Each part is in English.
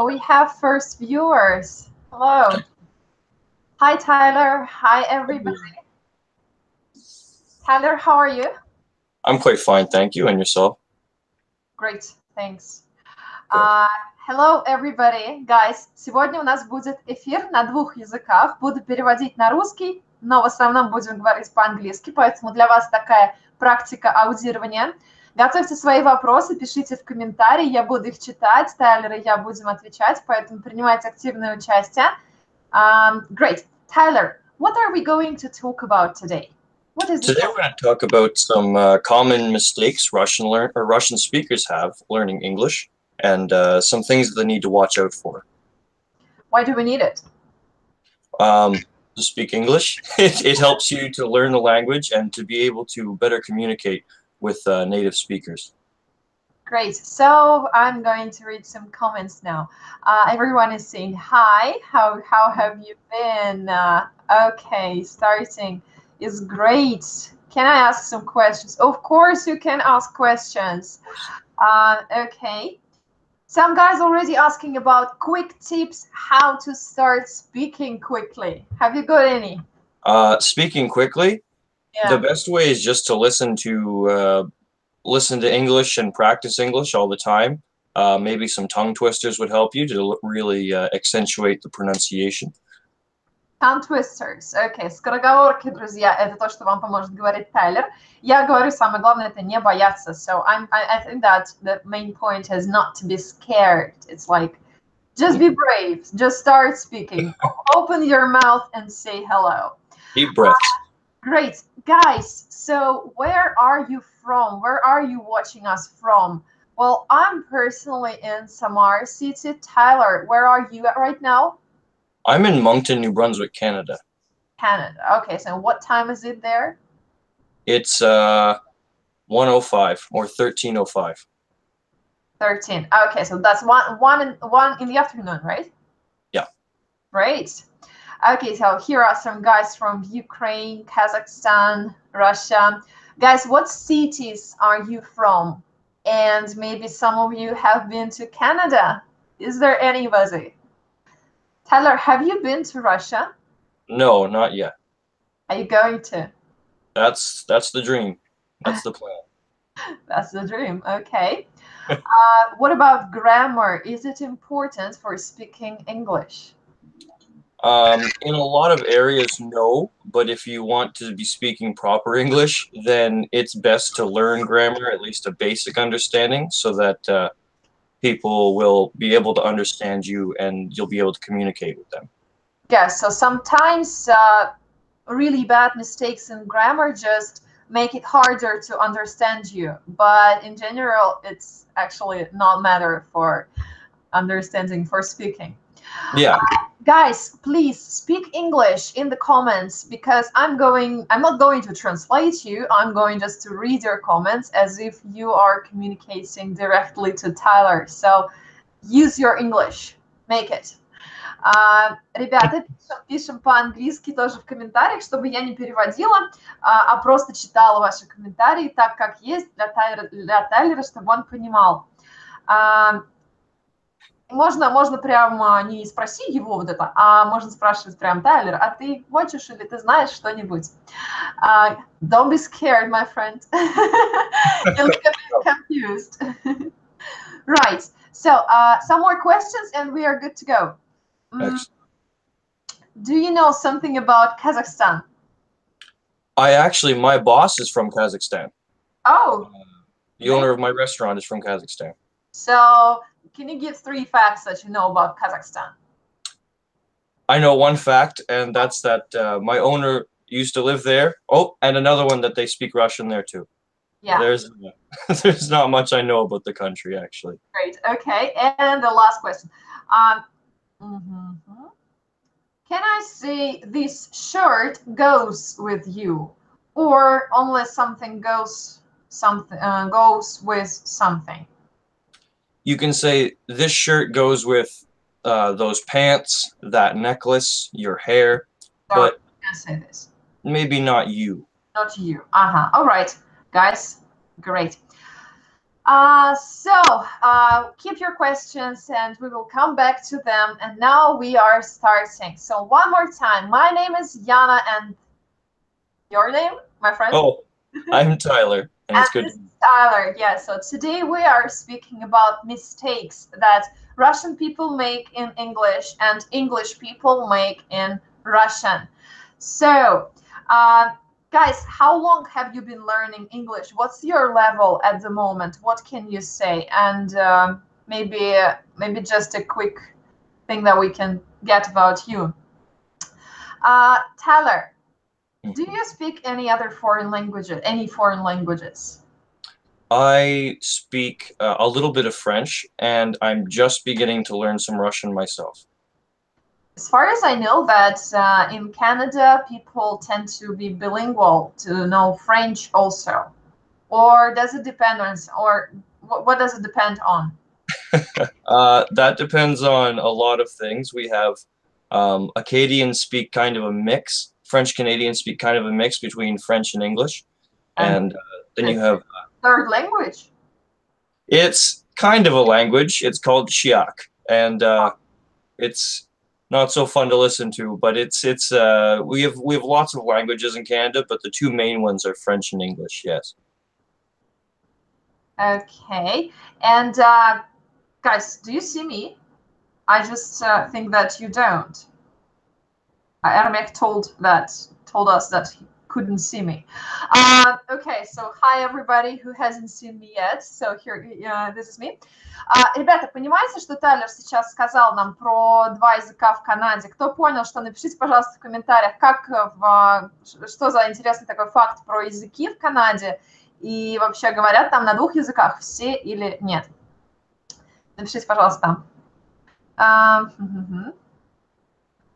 Oh, we have first viewers. Hello. Hi, Tyler. Hi, everybody. Tyler, how are you? I'm quite fine, thank you. And yourself? Great, thanks. Hello, everybody. Guys, сегодня у нас будет эфир на двух языках. Буду переводить на русский, но в основном будем говорить по-английски, поэтому для вас такая практика аудирования. Готовьте свои вопросы, пишите в комментарии, я буду их читать, Тайлер и я будем отвечать, поэтому принимайте активное участие. Great. Tyler, what are we going to talk about today? What is Today we're going to talk about some common mistakes Russian speakers have learning English, and some things that they need to watch out for. Why do we need it? To speak English. It helps you to learn the language and to be able to better communicate with native speakers. Great. So I'm going to read some comments now. Everyone is saying hi. How have you been? Okay, starting is great. Can I ask some questions? Of course you can ask questions. Okay. Some guys already asking about quick tips how to start speaking quickly. Have you got any? Speaking quickly, yeah. The best way is just to listen to English and practice English all the time. Maybe some tongue twisters would help you to really accentuate the pronunciation. Tongue twisters. Okay, скороговорки, друзья, это то, что вам поможет говорить Тайлер. Я говорю, самое главное, это не бояться. So I think that the main point is not to be scared. It's like, just be brave. Just start speaking. Open your mouth and say hello. Deep breaths. Great. Guys, so where are you from? Where are you watching us from? Well, I'm personally in Samar City. Tyler, where are you at right now? I'm in Moncton, New Brunswick, Canada. Canada. Okay, so what time is it there? It's 1:05 or 13:05. 13. Okay, so that's one in the afternoon, right? Yeah. Great. Okay, so here are some guys from Ukraine, Kazakhstan, Russia. Guys, what cities are you from? And maybe some of you have been to Canada. Is there anybody? Tyler, have you been to Russia? No, not yet. Are you going to? That's the dream. That's the plan. That's the dream. Okay. What about grammar? Is it important for speaking English? In a lot of areas, no. But if you want to be speaking proper English, then it's best to learn grammar, at least a basic understanding, so that people will be able to understand you and you'll be able to communicate with them. Yes, so sometimes really bad mistakes in grammar just make it harder to understand you. But in general, it's actually not matter for understanding, for speaking. Yeah. Guys, please speak English in the comments because I'm not going to translate you. I'm going just to read your comments as if you are communicating directly to Tyler. So use your English. Make it. Ребята, пишем по-английски тоже в комментариях, чтобы я не переводила, а просто читала ваши комментарии так, как есть для Тайлера, чтобы он понимал. Можно прямо не спроси его вот это, а можно спрашивать прям: Тайлер, а ты хочешь или ты знаешь что-нибудь? Don't be scared, my friend. You'll get confused. Right. So some more questions and we are good to go. Do you know something about Kazakhstan? My boss is from Kazakhstan. Oh. The owner of my restaurant is from Kazakhstan. So can you give 3 facts that you know about Kazakhstan? I know one fact, and that's that my owner used to live there. Oh, and another one, that they speak Russian there too. Yeah. There's not much I know about the country, actually. Great. Okay. And the last question. Can I say this shirt goes with you, or only something goes with something? You can say this shirt goes with those pants, that necklace, your hair, but you can say this. Maybe not you. Not you. All right, guys, great. Keep your questions and we will come back to them. And now we are starting. So one more time, my name is Yana, and your name, my friend? Oh, I'm Tyler, and it's good. This is Tyler, yeah. So today we are speaking about mistakes that Russian people make in English and English people make in Russian. So, guys, how long have you been learning English? What's your level at the moment? What can you say? And maybe just a quick thing that we can get about you. Tyler, do you speak any other foreign languages? Any foreign languages? I speak a little bit of French, and I'm just beginning to learn some Russian myself. As far as I know, that in Canada, people tend to be bilingual, to know French also. Or does it depend on, or what does it depend on? That depends on a lot of things. We have Acadians speak kind of a mix. French Canadians speak kind of a mix between French and English. And then you have... third language? It's kind of a language. It's called Chiak. And it's not so fun to listen to, but we have lots of languages in Canada, but the two main ones are French and English, yes. Okay. And guys, do you see me? I just think that you don't. Ermek told us that he couldn't see me. Okay, so hi everybody who hasn't seen me yet. So here, this is me. Ребята, понимаете, что Тайлер сейчас сказал нам про два языка в Канаде? Кто понял, что напишите, пожалуйста, в комментариях, что за интересный такой факт про языки в Канаде, и вообще говорят там на двух языках все или нет. Напишите, пожалуйста.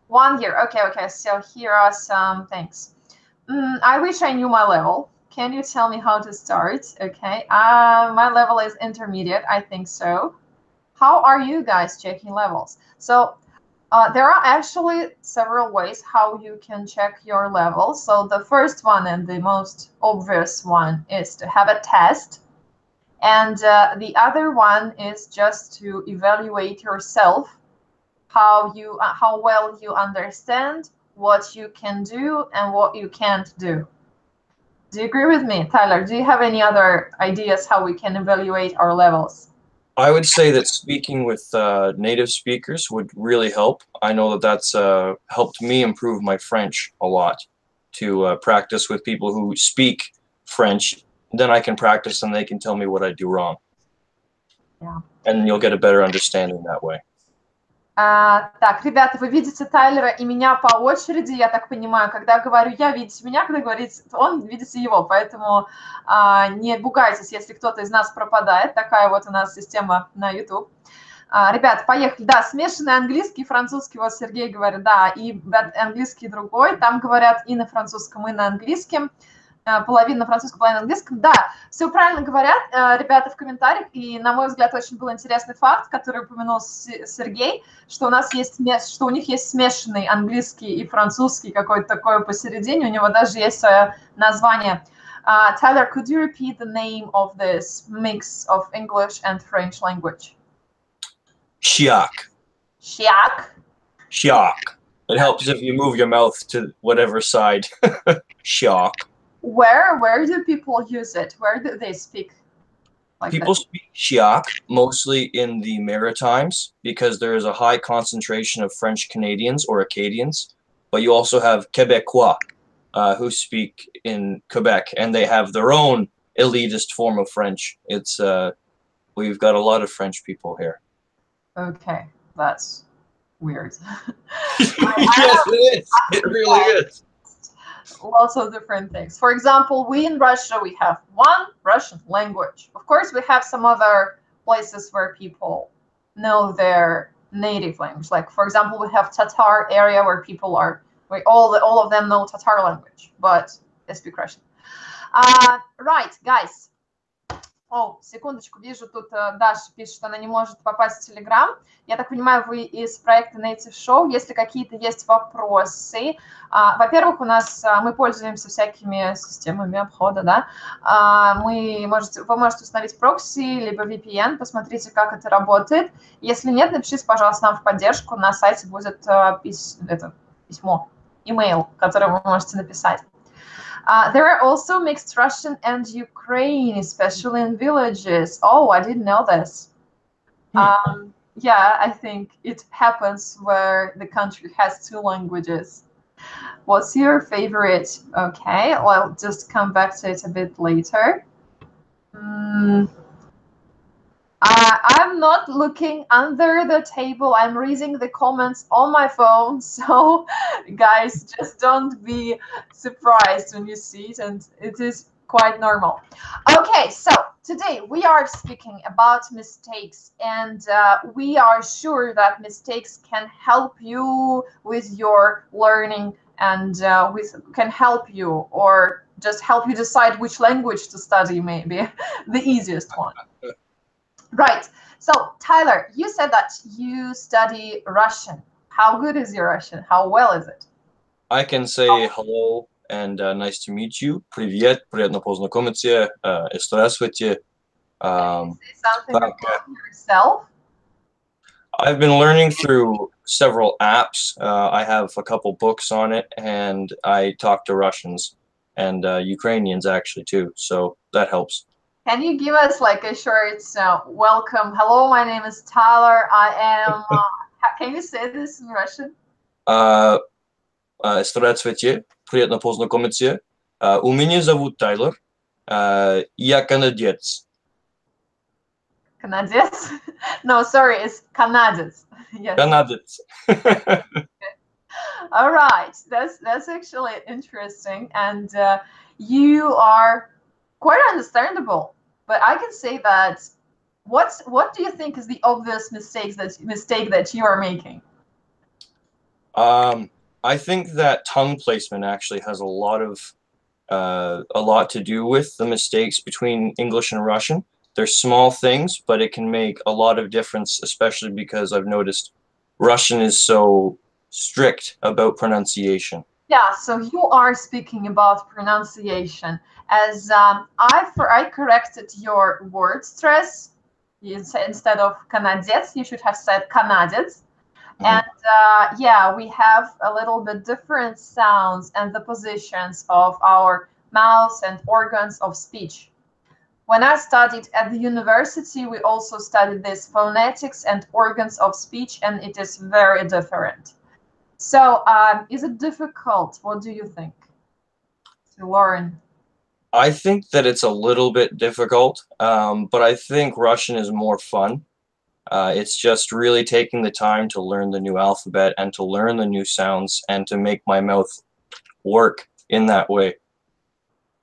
1 year. Okay. So here are some things. I wish I knew my level. Can you tell me how to start? Okay. My level is intermediate. I think so. How are you guys checking levels? So there are actually several ways how you can check your level. So the first one and the most obvious one is to have a test. And the other one is just to evaluate yourself, how well you understand what you can do and what you can't do. Do you agree with me, Tyler? Do you have any other ideas how we can evaluate our levels? I would say that speaking with native speakers would really help. I know that that's helped me improve my French a lot, to practice with people who speak French. Then I can practice and they can tell me what I do wrong. Yeah. And you'll get a better understanding that way. Так, ребята, вы видите Тайлера и меня по очереди, я так понимаю, когда говорю я, видите меня, когда говорит он, видите его, поэтому не пугайтесь, если кто-то из нас пропадает, такая вот у нас система на YouTube. Ребята, поехали, да, смешанный английский и французский, вот Сергей говорит, да, и английский другой, там говорят и на французском, и на английском. Половина на французском, половина на английском. Да, все правильно говорят ребята в комментариях, и, на мой взгляд, очень был интересный факт, который упомянул Сергей, что у них есть смешанный английский и французский какой-то такой посередине, у него даже есть свое название. Tyler, could you repeat the name of this mix of English and French language? Chiak. Chiak? Chiak. It helps if you move your mouth to whatever side. Chiak. Where do people use it? Where do they speak like People that? speak Chiak mostly in the Maritimes because there is a high concentration of French Canadians or Acadians, but you also have Quebecois who speak in Quebec, and they have their own elitist form of French. It's we've got a lot of French people here. Okay, that's weird. Yes, it is. It really is. Lots of different things. For example, we in Russia, we have one Russian language. Of course, we have some other places where people know their native language. Like, for example, we have Tatar area where people all of them know Tatar language, but they speak Russian. Right, guys. О, секундочку, вижу, тут Даша пишет, что она не может попасть в Telegram. Я так понимаю, вы из проекта Native Show. Если какие-то есть вопросы, во-первых, мы пользуемся всякими системами обхода, да. Вы можете установить прокси, либо VPN, посмотрите, как это работает. Если нет, напишите, пожалуйста, нам в поддержку. На сайте будет письмо, email, которое вы можете написать. There are also mixed Russian and Ukraine, especially in villages. Oh, I didn't know this. Yeah, I think it happens where the country has two languages. What's your favorite? Okay, well, I'll just come back to it a bit later. I'm not looking under the table. I'm reading the comments on my phone. So, guys, just don't be surprised when you see it. And it is quite normal. Okay, so today we are speaking about mistakes. And we are sure that mistakes can help you with your learning and can help you or just help you decide which language to study, maybe the easiest one. Right. So, Tyler, you said that you study Russian. How good is your Russian? How well is it? I can say hello and nice to meet you. Привет, приятно познакомиться. Здравствуйте. Can you say something about yourself? I've been learning through several apps. I have a couple books on it, and I talk to Russians and Ukrainians actually too. So that helps. Can you give us like a short welcome? Hello, my name is Tyler. I am. Can you say this in Russian? Здравствуйте, приятно познакомиться. У меня зовут Тайлер. Я канадец. Канадец? No, sorry, it's Canadец. Yes. Канадец. Okay. All right, that's actually interesting, and you are quite understandable, but I can say that what do you think is the obvious mistake that you are making? I think that tongue placement actually has a lot to do with the mistakes between English and Russian. They're small things, but it can make a lot of difference, especially because I've noticed Russian is so strict about pronunciation. Yeah, so you are speaking about pronunciation. As I corrected your word stress. Instead of Canadец, you should have said Canadец. And yeah, we have a little bit different sounds and the positions of our mouths and organs of speech. When I studied at the university, we also studied this phonetics and organs of speech, and it is very different. So is it difficult? What do you think to learn? I think that it's a little bit difficult, but I think Russian is more fun. It's just really taking the time to learn the new alphabet and to learn the new sounds and to make my mouth work in that way.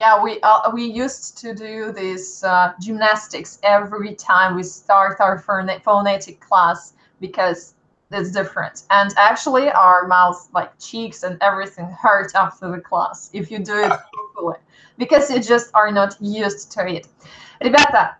Yeah, we used to do this gymnastics every time we start our phonetic class because it's different. And actually our mouths, like cheeks and everything, hurt after the class if you do it properly, because you just are not used to it. Ребята,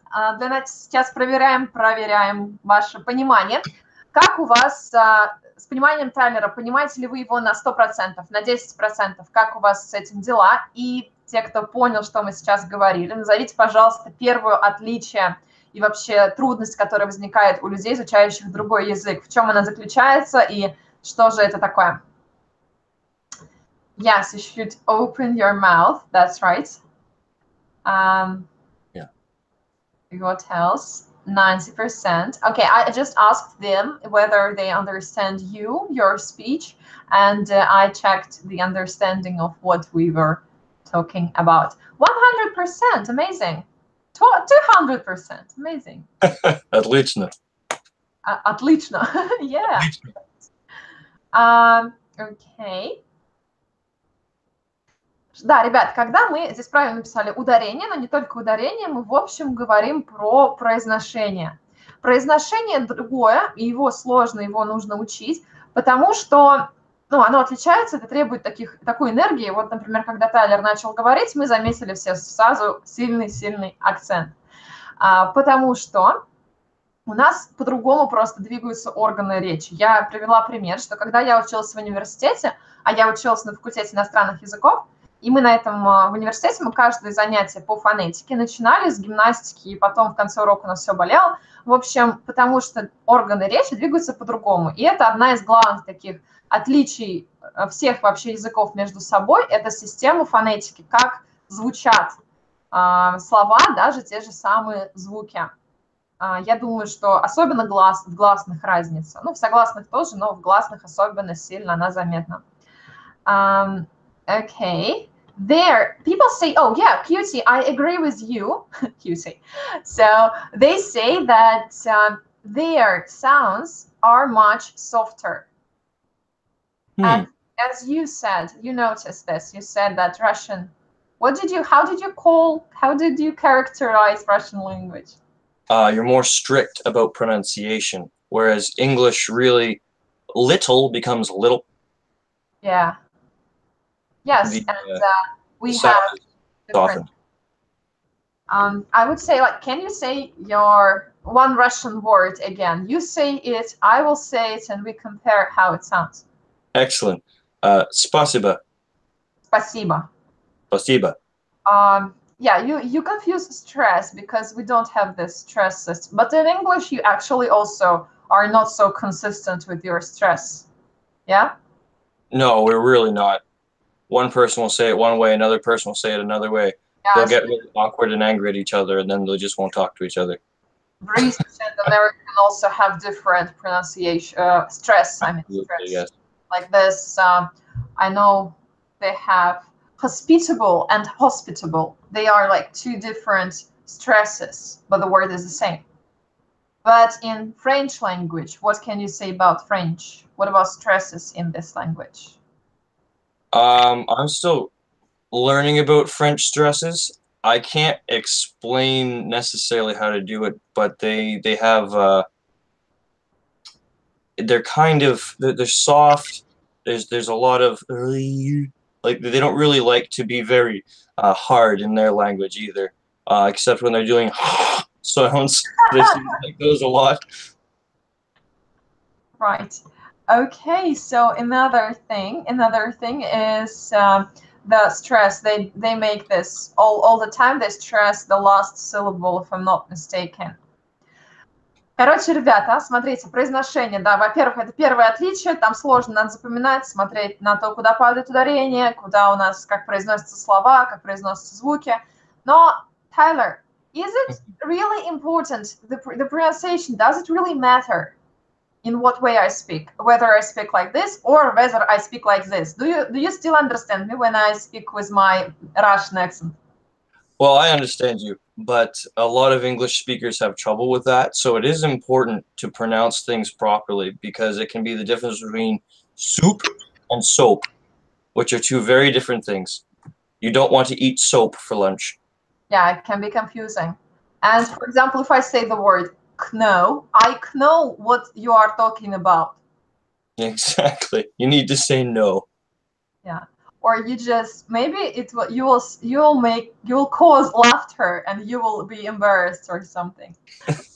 сейчас проверяем ваше понимание. Как у вас с пониманием таймера? Понимаете ли вы его на 100%, на 10%? Как у вас с этим дела? И те, кто понял, что мы сейчас говорили, назовите, пожалуйста, первое отличие и вообще трудность, которая возникает у людей, изучающих другой язык. В чем она заключается и что же это такое? Yes, you should open your mouth. That's right. Yeah. What else? 90%. Okay, I just asked them whether they understand your speech, and I checked the understanding of what we were talking about. 100%, amazing. 200%, amazing. Отлично. Отлично, yeah. Okay. Да, ребят, когда мы здесь правильно написали ударение, но не только ударение, мы в общем говорим про произношение. Произношение другое, и его сложно, его нужно учить, потому что оно отличается, это требует такой энергии. Вот, например, когда Тайлер начал говорить, мы заметили все сразу сильный акцент. Потому что у нас по-другому просто двигаются органы речи. Я привела пример, что когда я училась в университете, а я училась на факультете иностранных языков, и мы на этом в университете, мы каждое занятие по фонетике начинали с гимнастики, и потом в конце урока у нас все болело. В общем, потому что органы речи двигаются по-другому. И это одна из главных таких отличий всех вообще языков между собой, это система фонетики, как звучат слова, даже те же самые звуки. Я думаю, что особенно в гласных разница. Ну, в согласных тоже, но в гласных особенно сильно она заметна. Okay. There, people say, oh, yeah, cutie, I agree with you, cutie. So they say that their sounds are much softer. And as you said, you noticed this, you said that Russian, how did you characterize Russian language? You're more strict about pronunciation, whereas English really, little becomes little. Yeah. Yes, we have different. I would say, like, can you say your one Russian word again? You say it, I will say it, and we compare how it sounds. Excellent. Спасибо. Спасибо. Спасибо. Yeah, you confuse stress because we don't have this stress system. But in English, you actually also are not so consistent with your stress. Yeah? No, we're really not. One person will say it one way, another person will say it another way. Yeah, they'll get really awkward and angry at each other, and then they just won't talk to each other. British and American also have different pronunciation, stress, I mean, stress. Yes. Like this, I know they have hospitable and hospitable. They are like two different stresses, but the word is the same. But in French language, what can you say about French? What about stresses in this language? I'm still learning about French stresses. I can't explain necessarily how to do it, but they have they're soft. There's a lot of like they don't really like to be very hard in their language either, except when they're doing sounds. They seem like those a lot. Right. Okay. So another thing is the stress. They make this all the time. They stress the last syllable, if I'm not mistaken. Короче, ребята, смотрите, произношение, да, во-первых, это первое отличие, там сложно, надо запоминать, смотреть на то, куда падает ударение, куда у нас, как произносятся слова, как произносятся звуки. Но, Tyler, is it really important, the pronunciation, does it really matter in what way I speak, whether I speak like this or whether I speak like this? Do you still understand me when I speak with my Russian accent? Well, I understand you, but a lot of English speakers have trouble with that. So it is important to pronounce things properly because it can be the difference between soup and soap, which are two very different things. You don't want to eat soap for lunch. Yeah, it can be confusing. And for example, if I say the word know, I know what you are talking about. Exactly. You need to say no. Yeah. Or you just you will cause laughter and you will be embarrassed or something.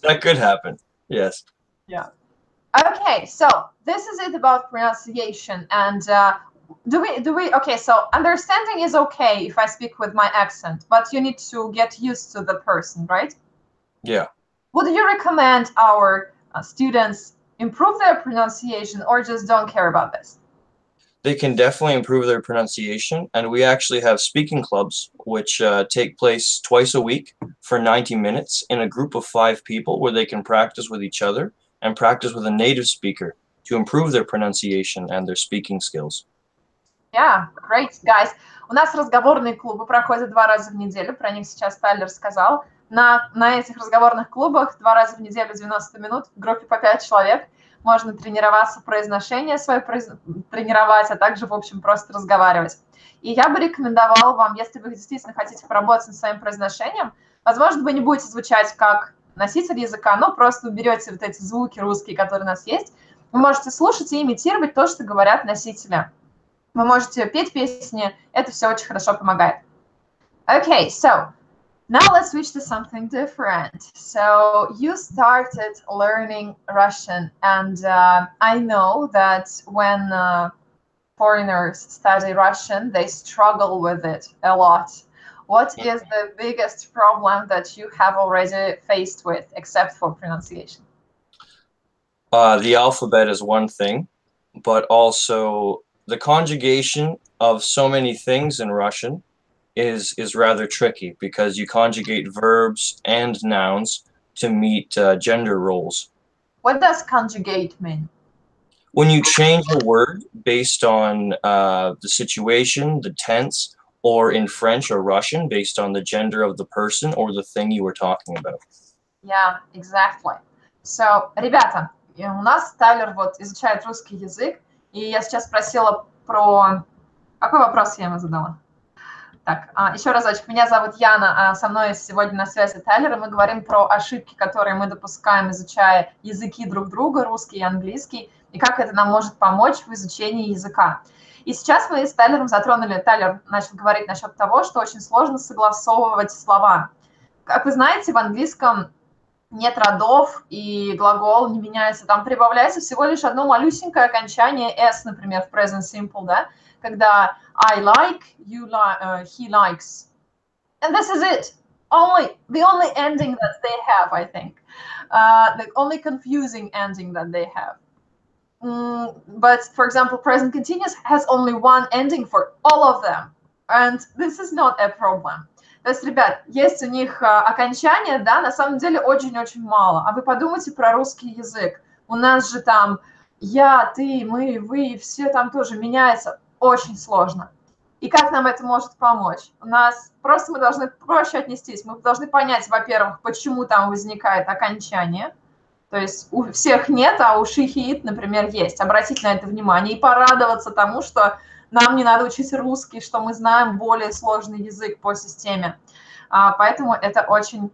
That could happen. Yes. Yeah. Okay, so this is it about pronunciation. And okay, so understanding is okay if I speak with my accent, but you need to get used to the person, right? Yeah. Would you recommend our students improve their pronunciation or just don't care about this? They can definitely improve their pronunciation, and we actually have speaking clubs which take place twice a week for 90 minutes in a group of 5 people where they can practice with each other and practice with a native speaker to improve their pronunciation and their speaking skills. Yeah, great, guys. У нас разговорные клубы проходят 2 раза в неделю, про них сейчас Тайлер сказал. На этих разговорных клубах 2 раза в неделю 90 минут в группе по 5 человек. Можно тренироваться, произношение свое тренировать, а также, в общем, просто разговаривать. И я бы рекомендовала вам, если вы действительно хотите поработать над своим произношением, возможно, вы не будете звучать как носитель языка, но просто уберете вот эти звуки русские, которые у нас есть. Вы можете слушать и имитировать то, что говорят носители. Вы можете петь песни, это все очень хорошо помогает. Okay, so Now let's switch to something different. So you started learning Russian, and I know that when foreigners study Russian, they struggle with it a lot. What is the biggest problem that you have already faced with, except for pronunciation? The alphabet is one thing, but also the conjugation of so many things in Russian is rather tricky because you conjugate verbs and nouns to meet gender roles. What does conjugate mean? When you change a word based on the situation, the tense, or in French or Russian based on the gender of the person or the thing you were talking about. Yeah, exactly. So, ребята, у нас Тайлер вот изучает русский язык, и я сейчас спросила про... Какой вопрос я ему задала? Так, еще разочек. Меня зовут Яна, со мной сегодня на связи Тайлер, и мы говорим про ошибки, которые мы допускаем, изучая языки друг друга, русский и английский, и как это нам может помочь в изучении языка. И сейчас мы с Тайлером затронули, Тайлер начал говорить насчет того, что очень сложно согласовывать слова. Как вы знаете, в английском нет родов, и глагол не меняется. Там прибавляется всего лишь одно малюсенькое окончание s, например, в present simple, да, когда I like, you like, he likes. And this is it. The only ending that they have, I think. The only confusing ending that they have. But, for example, present continuous has only one ending for all of them. And this is not a problem. То есть, ребят, есть у них окончания, да, на самом деле очень-очень мало. А вы подумайте про русский язык. У нас же там я, ты, мы, вы, все там тоже меняется. Очень сложно. И как нам это может помочь? У нас просто мы должны проще отнестись. Мы должны понять, во-первых, почему там возникает окончание. То есть у всех нет, а у she, he, it, например, есть. Обратить на это внимание и порадоваться тому, что нам не надо учить русский, что мы знаем более сложный язык по системе. Поэтому это очень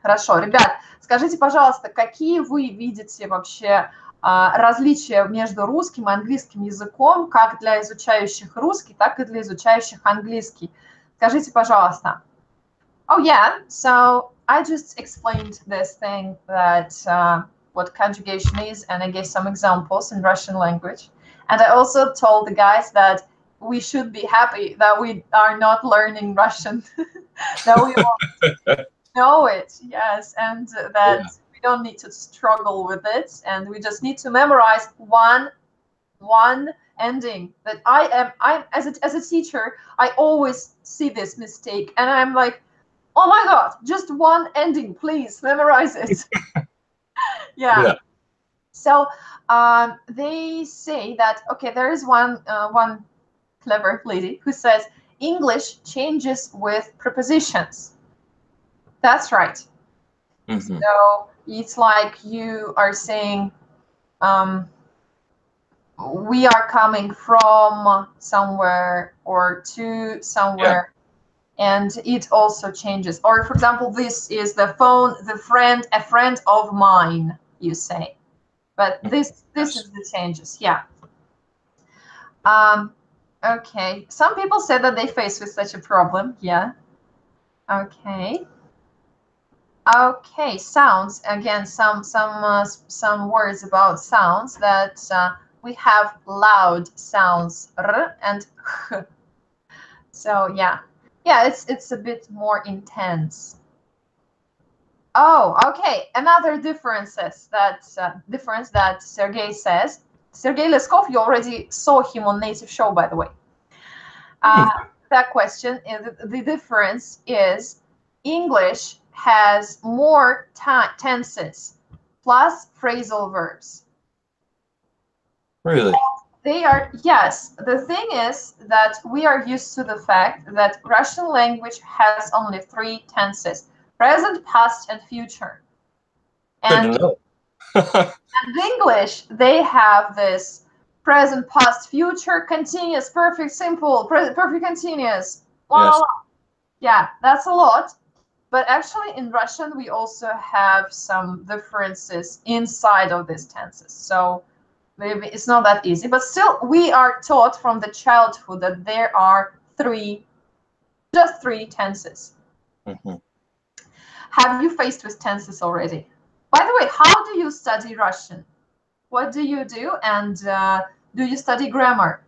хорошо. Ребят, скажите, пожалуйста, какие вы видите вообще различия между русским и английским языком, как для изучающих русский, так и для изучающих английский? Скажите, пожалуйста. Oh, yeah, so I just explained this thing that what conjugation is, and I gave some examples in Russian language. And I also told the guys that we should be happy that we are not learning Russian, that we all know it, yes, and that we don't need to struggle with it, and we just need to memorize one ending. That I'm as a teacher, I always see this mistake, and I'm like, oh my God, just one ending, please memorize it. Yeah. So they say that, okay, there is one clever lady who says English changes with prepositions. That's right. Mm-hmm. So it's like you are saying, we are coming from somewhere or to somewhere. Yeah. And it also changes. Or, for example, this is the phone, the friend, a friend of mine, you say. But this is the changes, yeah. Okay, some people said that they face with such a problem, yeah. Okay. Okay, sounds, again, some words about sounds that we have loud sounds, r and h. So, yeah. Yeah, it's a bit more intense. Oh, okay. Another difference that Sergey says. Sergey Leskov, you already saw him on Native Show, by the way. That question, the difference is English has more tenses plus phrasal verbs. Really? They are, yes. The thing is that we are used to the fact that Russian language has only 3 tenses: present, past, and future. And and English, they have this present, past, future, continuous, perfect, simple, perfect, continuous. Blah, blah. Yeah, that's a lot. But actually, in Russian, we also have some differences inside of these tenses. So maybe it's not that easy, but still we are taught from the childhood that there are just three tenses. Mhm. Have you faced with tenses already? By the way, how do you study Russian? What do you do, and do you study grammar?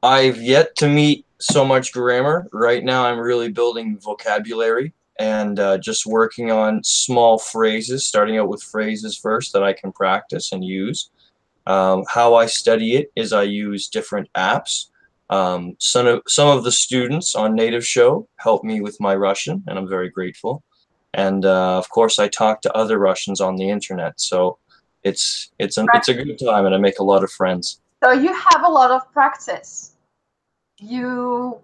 I've yet to meet so much grammar. Right now, I'm really building vocabulary and just working on small phrases, starting out with phrases first that I can practice and use. How I study it is I use different apps. Some of the students on Native Show help me with my Russian, and I'm very grateful. And of course, I talk to other Russians on the internet, so it's a good time, and I make a lot of friends. So you have a lot of practice. You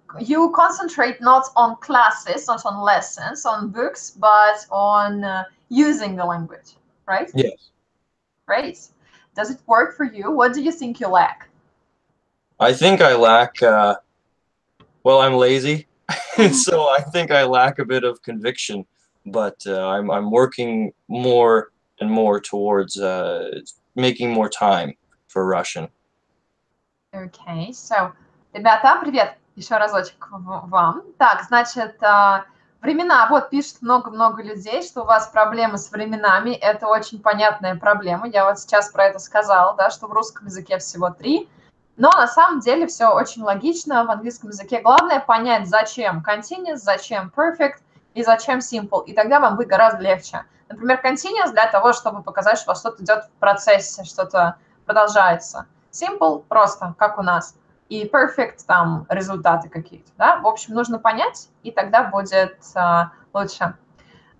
concentrate not on classes, not on lessons, on books, but on using the language, right? Yes. Great. Does it work for you? What do you think you lack? I think I lack, well, I'm lazy, so I think I lack a bit of conviction, but I'm working more and more towards making more time for Russian. Okay, so, ребята, привет еще разочек вам. Так, значит, времена, вот пишет много-много людей, что у вас проблемы с временами, это очень понятная проблема, я вот сейчас про это сказала, да, что в русском языке всего 3, но на самом деле все очень логично в английском языке. Главное понять, зачем continuous, зачем perfect и зачем simple, и тогда вам будет гораздо легче. Например, continuous для того, чтобы показать, что что-то идет в процессе, что-то продолжается. Simple просто, как у нас. И perfect, там, результаты какие-то, да? В общем, нужно понять, и тогда будет лучше.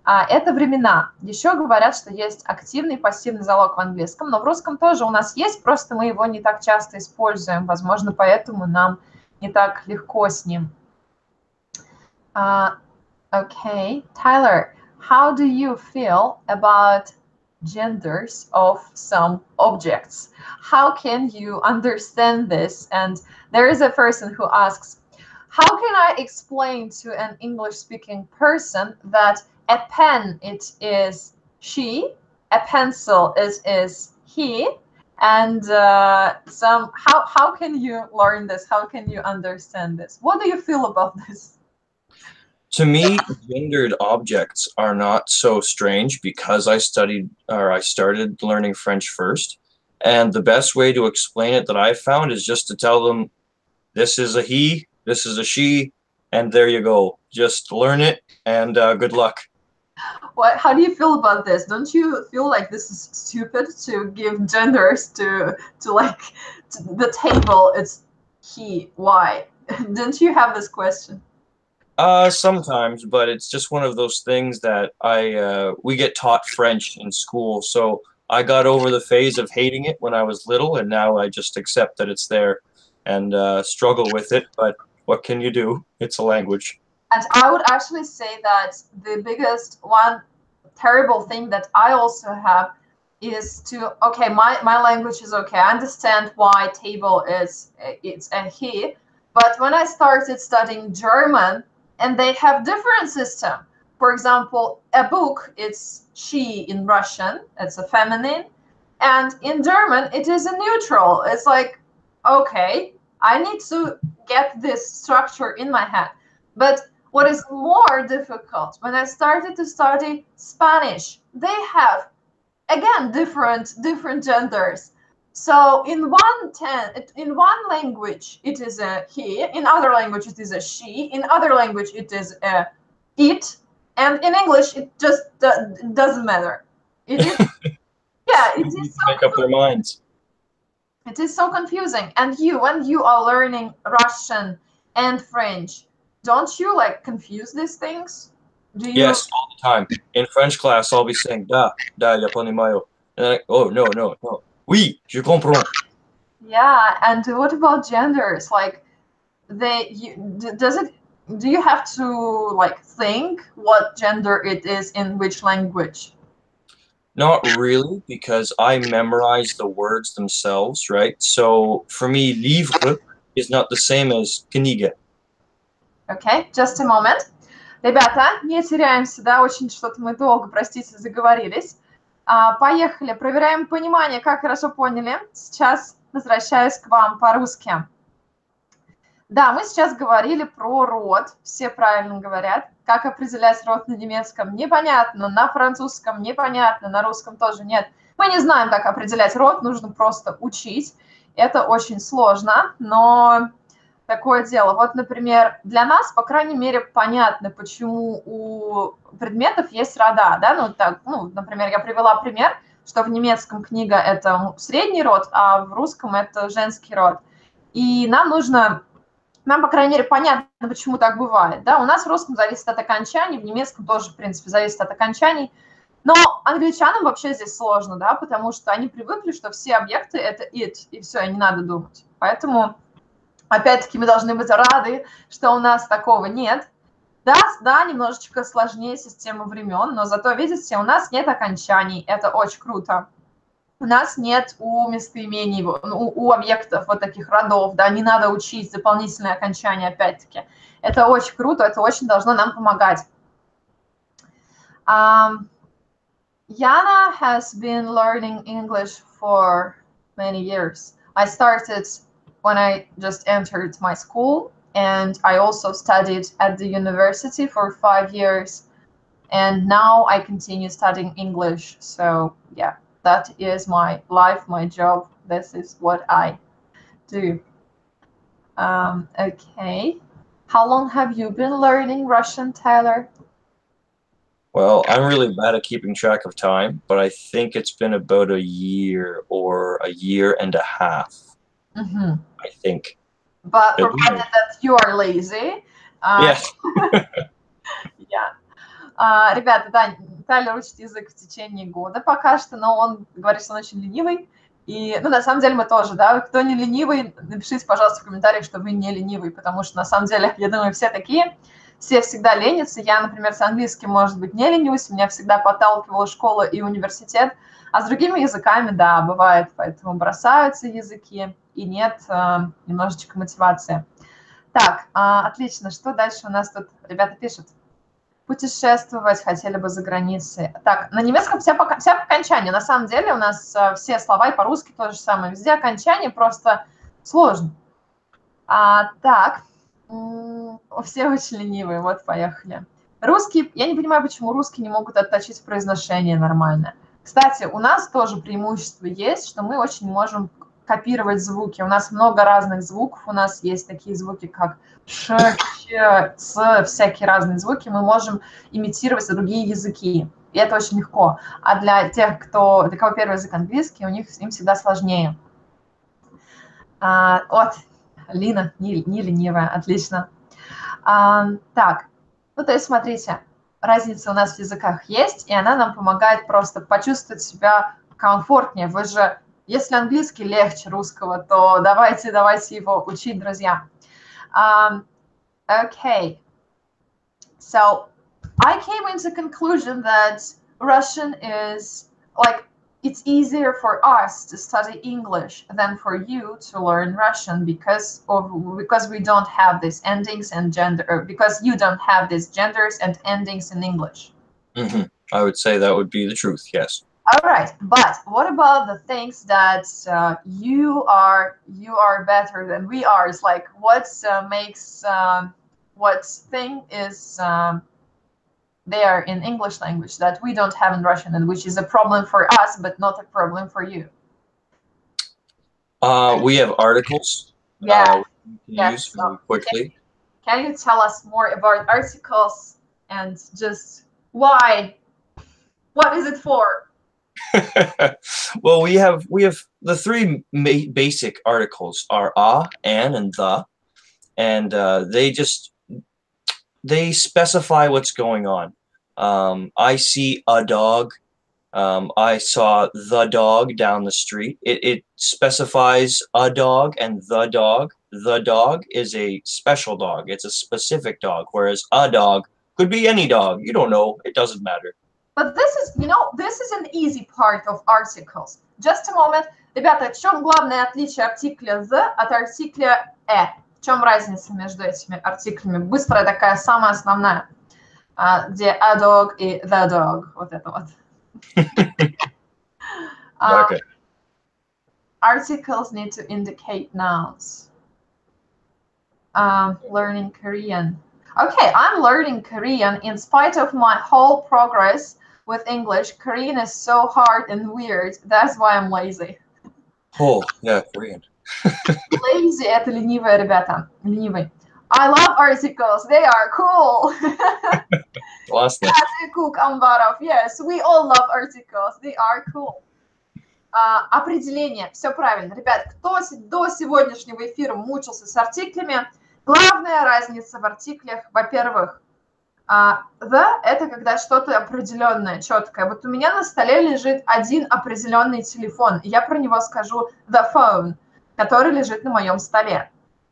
Это времена. Еще говорят, что есть активный и пассивный залог в английском, но в русском тоже у нас есть, просто мы его не так часто используем. Возможно, поэтому нам не так легко с ним. Okay, Tyler, how do you feel about genders of some objects? How can you understand this? And there is a person who asks, how can I explain to an English-speaking person that a pen, it is she, a pencil is he, and how can you learn this? How can you understand this? What do you feel about this? To me, gendered objects are not so strange because I started learning French first. And the best way to explain it that I found is just to tell them, this is a he, this is a she, and there you go. Just learn it, and good luck. How do you feel about this? Don't you feel like this is stupid to give genders to the table? It's he, why? Don't you have this question? Sometimes, but it's just one of those things that we get taught French in school, so I got over the phase of hating it when I was little, and now I just accept that it's there and struggle with it, but what can you do? It's a language. And I would actually say that the biggest one terrible thing that I also have is to, okay, my language is okay. I understand why table it's a he, but when I started studying German, and they have different system. For example, a book, it's she in Russian, it's a feminine, and in German, it is a neutral. It's like, okay, I need to get this structure in my head. But what is more difficult, when I started to study Spanish, they have, again, different genders. So in one language it is a he, in other language it is a she, in other language it is a it, and in English it just doesn't matter. It is, yeah, it is so make up their minds. It is so confusing. And when you are learning Russian and French, don't you like confuse these things? Do you? Yes, all the time. In French class, I'll be saying da, ya понимаю. And then oh, no. Oui, je comprends. Yeah, and what about genders? Like, do you have to like think what gender it is in which language? Not really, because I memorize the words themselves, right? So for me, livre is not the same as книга. Okay, just a moment. Ребята, не теряемся, да, очень что-то мы долго, простите, заговорились. Поехали, проверяем понимание, как хорошо поняли. Сейчас возвращаюсь к вам по-русски. Да, мы сейчас говорили про род, все правильно говорят. Как определять род на немецком непонятно, на французском непонятно, на русском тоже нет. Мы не знаем, как определять род, нужно просто учить. Это очень сложно, но такое дело. Вот, например, для нас, по крайней мере, понятно, почему у предметов есть рода, да, ну, так, ну, например, я привела пример, что в немецком книга – это средний род, а в русском – это женский род. И нам, по крайней мере, понятно, почему так бывает. Да? У нас в русском зависит от окончаний, в немецком тоже, в принципе, зависит от окончаний. Но англичанам вообще здесь сложно, да, потому что они привыкли, что все объекты – это it, и все, и не надо думать. Поэтому, опять-таки, мы должны быть рады, что у нас такого нет. Да, немножечко сложнее система времен, но зато, видите, у нас нет окончаний, это очень круто. У нас нет у местоимений, у объектов вот таких родов, да, не надо учить дополнительные окончания, опять-таки. Это очень круто, это очень должно нам помогать. Yana has been learning English for many years. I started when I just entered my school, and I also studied at the university for 5 years, and now I continue studying English. So yeah, that is my life, my job. This is what I do. Okay. How long have you been learning Russian, Tyler? Well, I'm really bad at keeping track of time, but I think it's been about a year or a year and a half. Mm-hmm. I think. But provided that you are lazy. Yes. Yeah. Ребята, да, Тайлер учит язык в течение года пока что, но он говорит, что он очень ленивый. И, ну, на самом деле мы тоже, да, кто не ленивый, напишите, пожалуйста, в комментариях, что вы не ленивый, потому что, на самом деле, я думаю, все такие, все всегда ленятся. Я, например, с английским, может быть, не ленюсь, меня всегда подталкивала школа и университет, а с другими языками, да, бывает, поэтому бросаются языки, и нет немножечко мотивации. Так, отлично, что дальше у нас тут ребята пишут? Путешествовать хотели бы за границей. Так, на немецком все по окончанию. На самом деле у нас все слова и по-русски то же самое. Везде окончание, просто сложно. Так, все очень ленивые, вот поехали. Русский, я не понимаю, почему русские не могут отточить произношение нормально. Кстати, у нас тоже преимущество есть, что мы очень можем копировать звуки. У нас много разных звуков, у нас есть такие звуки, как ш, ч, ц, всякие разные звуки. Мы можем имитировать другие языки, и это очень легко. А для тех, для кого первый язык английский, им всегда сложнее. Вот, Лина, не ленивая, отлично. Так, ну то есть смотрите, разница у нас в языках есть, и она нам помогает просто почувствовать себя комфортнее. Вы же, если английский легче русского, то давайте его учить, друзья. Okay, so I came into the conclusion that Russian is like, it's easier for us to study English than for you to learn Russian because we don't have these endings and gender, because you don't have these genders and endings in English. Mm-hmm. I would say that would be the truth, yes. All right, but what about the things that you are better than we are? It's like what thing is there in English language that we don't have in Russian, and which is a problem for us, but not a problem for you? We have articles. Yeah. We can use very quickly. Can you tell us more about articles and just why? What is it for? Well, we have the three basic articles are an, and the, and they specify what's going on. I see a dog. I saw the dog down the street. It specifies a dog and the dog. The dog is a special dog. It's a specific dog, whereas a dog could be any dog. You don't know. It doesn't matter. But this is an easy part of articles. Just a moment. Ребята, в чем главное отличие артикля the от артикля в чем разница между этими артиклями? Быстрая такая, самая основная, где a dog и the dog. Вот это вот. Okay. Articles need to indicate nouns. Learning Korean. Okay, I'm learning Korean in spite of my whole progress with English. Korean is so hard and weird. That's why I'm lazy. Oh, yeah, Korean. Lazy – это ленивые ребята. Ленивый. I love articles. They are cool. Классно. Cook Ambarov. Yes, we all love articles. They are cool. Определение. Все правильно. Ребят, кто до сегодняшнего эфира мучился с артиклями, главная разница в артиклях, во-первых, the – это когда что-то определенное, четкое. Вот у меня на столе лежит один определенный телефон. Я про него скажу the phone, который лежит на моем столе.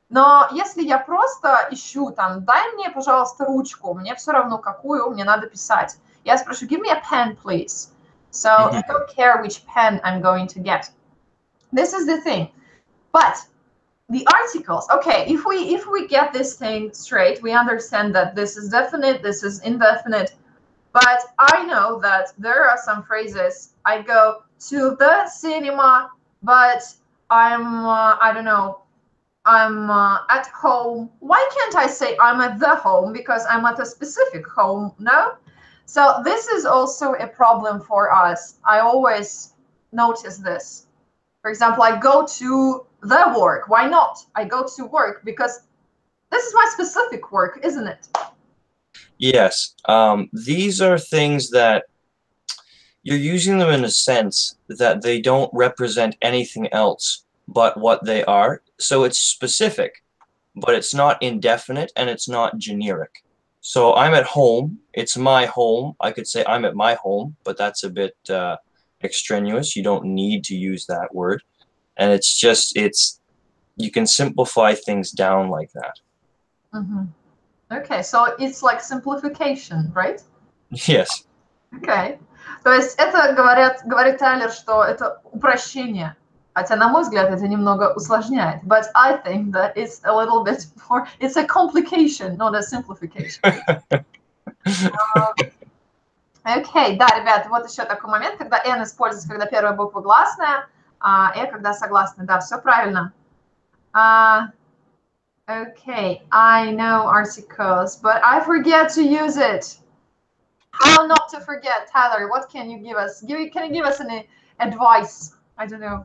Но если я просто ищу, там, дай мне, пожалуйста, ручку, мне все равно, какую мне надо писать. Я спрошу, give me a pen, please. So I don't care which pen I'm going to get. This is the thing. But the articles, okay, if we get this thing straight, we understand that this is definite, this is indefinite. But I know that there are some phrases. I go to the cinema, but I don't know, I'm at home. Why can't I say I'm at the home? Because I'm at a specific home, no? So this is also a problem for us. I always notice this. For example, I go to the work. Why not? I go to work because this is my specific work, isn't it? Yes. These are things that you're using them in a sense that they don't represent anything else but what they are. So it's specific, but it's not indefinite and it's not generic. So I'm at home, it's my home. I could say I'm at my home, but that's a bit extraneous. You don't need to use that word. And it's just, you can simplify things down like that. Okay, so it's like simplification, right? Yes. Okay. То есть это говорит Тайлер, что это упрощение. Хотя, на мой взгляд, это немного усложняет. But I think that it's a little bit more, it's a complication, not a simplification. Окей, да, ребята, вот еще такой момент, когда N используется, когда первая буква гласная, а E, когда согласная. Да, все правильно. Okay, I know articles, but I forget to use it. How not to forget, Tyler? What can you give us? Can you give us any advice? I don't know.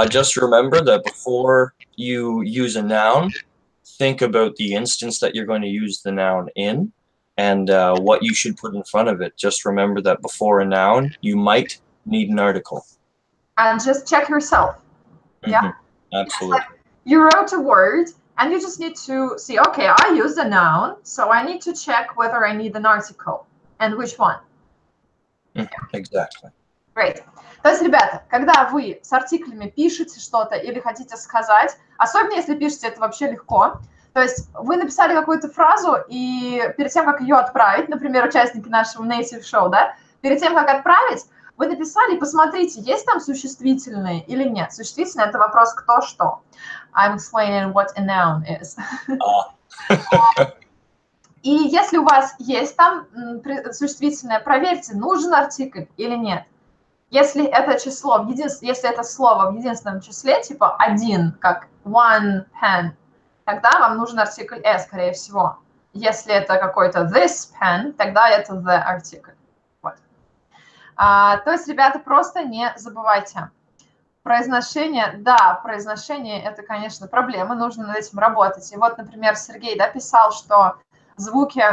Just remember that before you use a noun, think about the instance that you're going to use the noun in and what you should put in front of it. Just remember that before a noun, you might need an article. And just check yourself. Yeah? Absolutely. Like you wrote a word and you just need to see, okay, I used a noun, so I need to check whether I need an article and which one. Exactly. Great. То есть, ребята, когда вы с артиклями пишете что-то или хотите сказать, особенно если пишете, это вообще легко. То есть вы написали какую-то фразу, и перед тем, как ее отправить, например, участники нашего native show, да, перед тем, как отправить, вы написали, посмотрите, есть там существительные или нет. Существительное – это вопрос «кто что». I'm explaining what a noun is. И если у вас есть там существительное, проверьте, нужен артикль или нет. Если это число, если это слово в единственном числе, типа один, как one pen, тогда вам нужен артикль «e», скорее всего. Если это какой-то this pen, тогда это the артикль. Вот. То есть, ребята, просто не забывайте. Произношение, да, произношение – это, конечно, проблема, нужно над этим работать. И вот, например, Сергей, да, писал, что звуки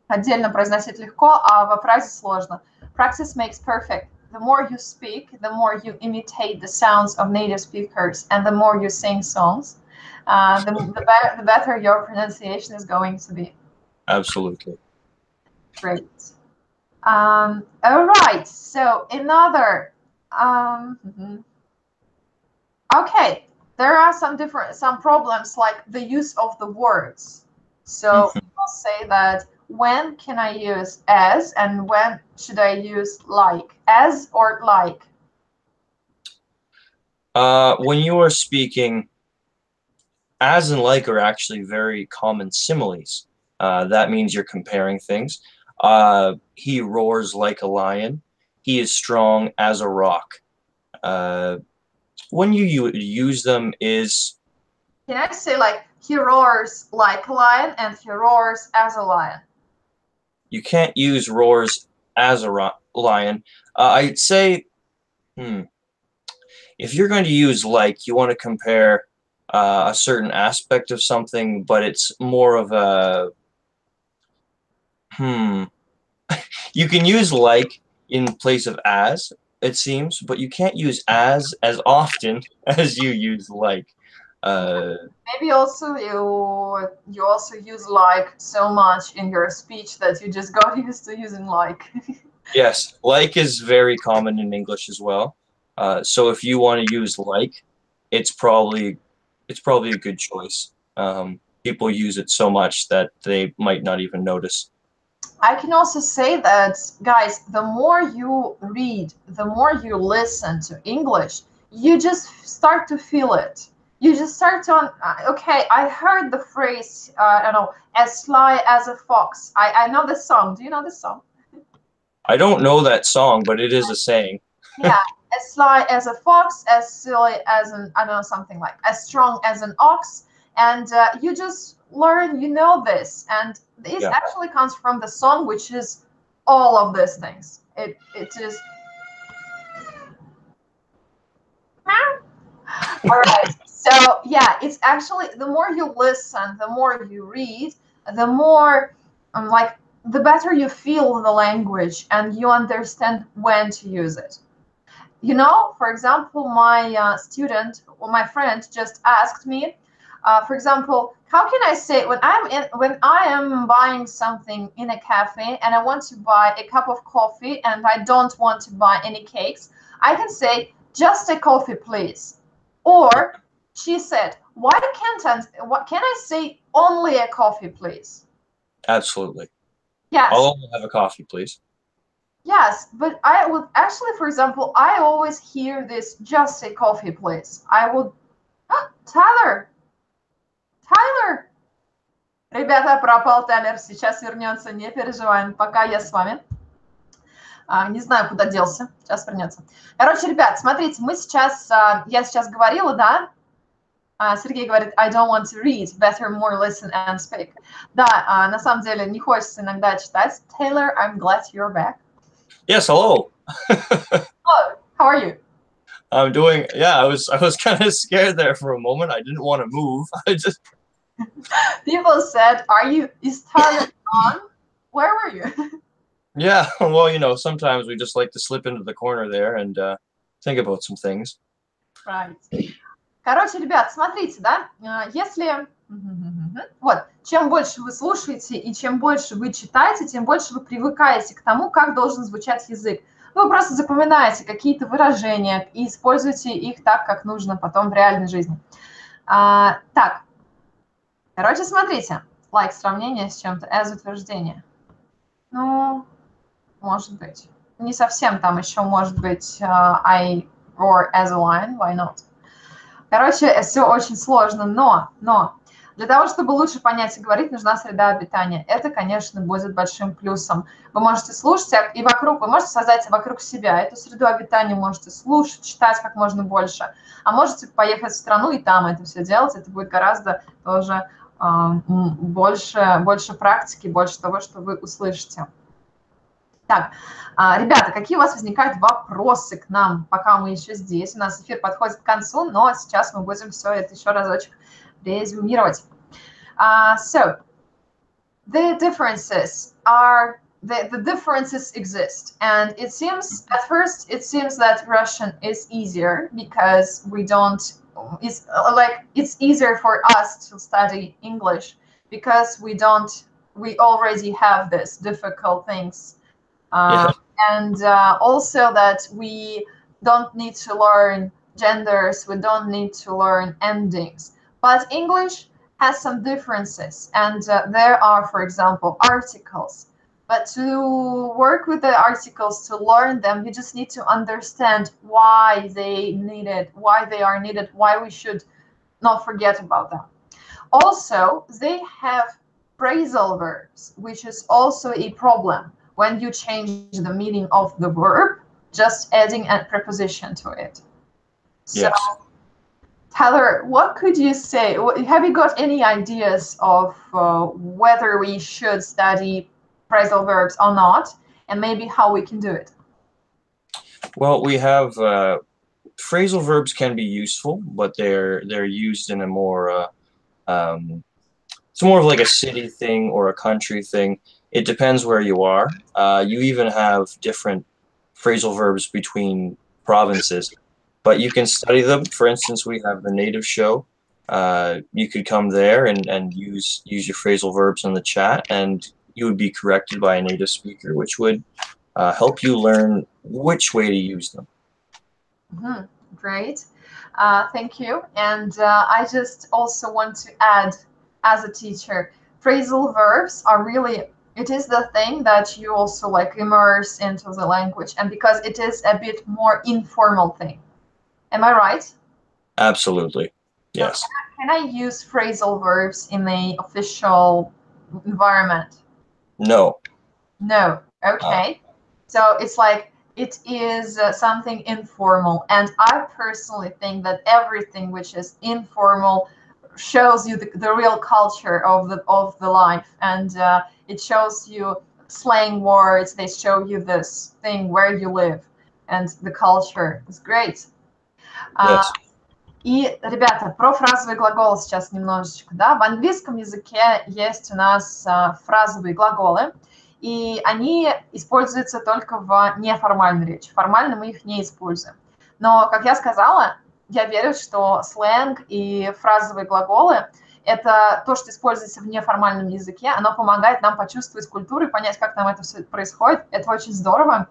отдельно произносить легко, а во фразе сложно. Practice makes perfect. The more you speak, the more you imitate the sounds of native speakers, and the more you sing songs, the better your pronunciation is going to be. Absolutely. Great. All right. So another. Okay, there are some problems like the use of the words. So people say that. When can I use as and when should I use like? As or like? When you are speaking, as and like are actually very common similes. That means you're comparing things. He roars like a lion. He is strong as a rock. When you use them is... Can I say like he roars like a lion and he roars as a lion. You can't use roars as a lion. I'd say, if you're going to use like, you want to compare a certain aspect of something, but it's more of a, you can use like in place of as, it seems, but you can't use as often as you use like. Maybe also you also use like so much in your speech that you just got used to using like. Yes, like is very common in English as well. So if you want to use like, it's probably a good choice. People use it so much that they might not even notice. I can also say that, guys, the more you read, the more you listen to English, you just start to feel it. You just start to, okay, I heard the phrase, I don't know, as sly as a fox. I know this song. Do you know this song? I don't know that song, but it is a saying. Yeah, as sly as a fox, as silly as an, I don't know, something like, as strong as an ox. And you just learn, you know this. And this actually comes from the song, which is all of these things. It is. All right. So yeah, it's actually, the more you listen, the more you read, the more like the better you feel the language and you understand when to use it. You know, for example, my student or my friend just asked me, for example, how can I say when I am buying something in a cafe and I want to buy a cup of coffee and I don't want to buy any cakes, I can say just a coffee, please. Or she said, why can I say only a coffee, please? Absolutely. Yes. I'll only have a coffee, please. Yes, but I would actually, for example, I always hear this, just a coffee, please. I would... Tyler! Tyler! Ребята, пропал Тайлер, сейчас вернется, не переживаем, пока я с вами. Не знаю, куда делся, сейчас вернется. Короче, ребят, смотрите, мы сейчас, я сейчас говорила, да? Сергей говорит, I don't want to read, better more listen and speak. Да, на самом деле не хочется иногда читать. Taylor, I'm glad you're back. Yes, hello. Hello, how are you? I'm doing, yeah, I was kind of scared there for a moment. I didn't want to move. I just... People said, is Tyler on? Where were you? Yeah, well, you know, sometimes we just like to slip into the corner there and think about some things. Right. Короче, ребят, смотрите, да, если... Вот, чем больше вы слушаете и чем больше вы читаете, тем больше вы привыкаете к тому, как должен звучать язык. Вы просто запоминаете какие-то выражения и используете их так, как нужно потом в реальной жизни. Так, короче, смотрите, like сравнение с чем-то, as утверждение. Ну, может быть. Не совсем там еще может быть I roar as a lion, why not? Короче, все очень сложно, но для того, чтобы лучше понять и говорить, нужна среда обитания. Это, конечно, будет большим плюсом. Вы можете слушать и вокруг, вы можете создать вокруг себя эту среду обитания, можете слушать, читать как можно больше, а можете поехать в страну и там это все делать. Это будет гораздо тоже больше практики, больше того, что вы услышите. Так, ребята, какие у вас возникают вопросы к нам, пока мы еще здесь? У нас эфир подходит к концу, но сейчас мы будем все это еще разочек резюмировать. So, the differences exist, and it seems, at first, it seems that Russian is easier because it's easier for us to study English because we already have this difficult things. And also that we don't need to learn genders, we don't need to learn endings. But English has some differences, and there are, for example, articles. But to work with the articles, to learn them, you just need to understand why they are needed, why we should not forget about them. Also, they have phrasal verbs, which is also a problem. When you change the meaning of the verb, just adding a preposition to it. So, yes. Tyler, what could you say? Have you got any ideas of whether we should study phrasal verbs or not, and maybe how we can do it? Well, we have phrasal verbs can be useful, but they're used in a more it's more of like a city thing or a country thing. It depends where you are. You even have different phrasal verbs between provinces, but you can study them. For instance, we have the native show. You could come there and use your phrasal verbs in the chat, and you would be corrected by a native speaker, which would help you learn which way to use them. Mm-hmm. Great. Thank you. And I just also want to add, as a teacher, phrasal verbs are really, it is the thing that you also like immerse into the language, and because it is a bit more informal thing. Am I right? Absolutely. Yes. Can I use phrasal verbs in the official environment? No. No. Okay. So it's like it is something informal, and I personally think that everything which is informal shows you the real culture of the life, and it shows you slang words. They show you this thing where you live, and the culture is great. Yes. И, ребята, про фразовые глаголы сейчас немножечко, да. В английском языке есть у нас фразовые глаголы, и они используются только в неформальной речи. Формально мы их не используем. Но, как я сказала, я верю, что сленг и фразовые глаголы – это то, что используется в неформальном языке. Оно помогает нам почувствовать культуру и понять, как там это все происходит. Это очень здорово,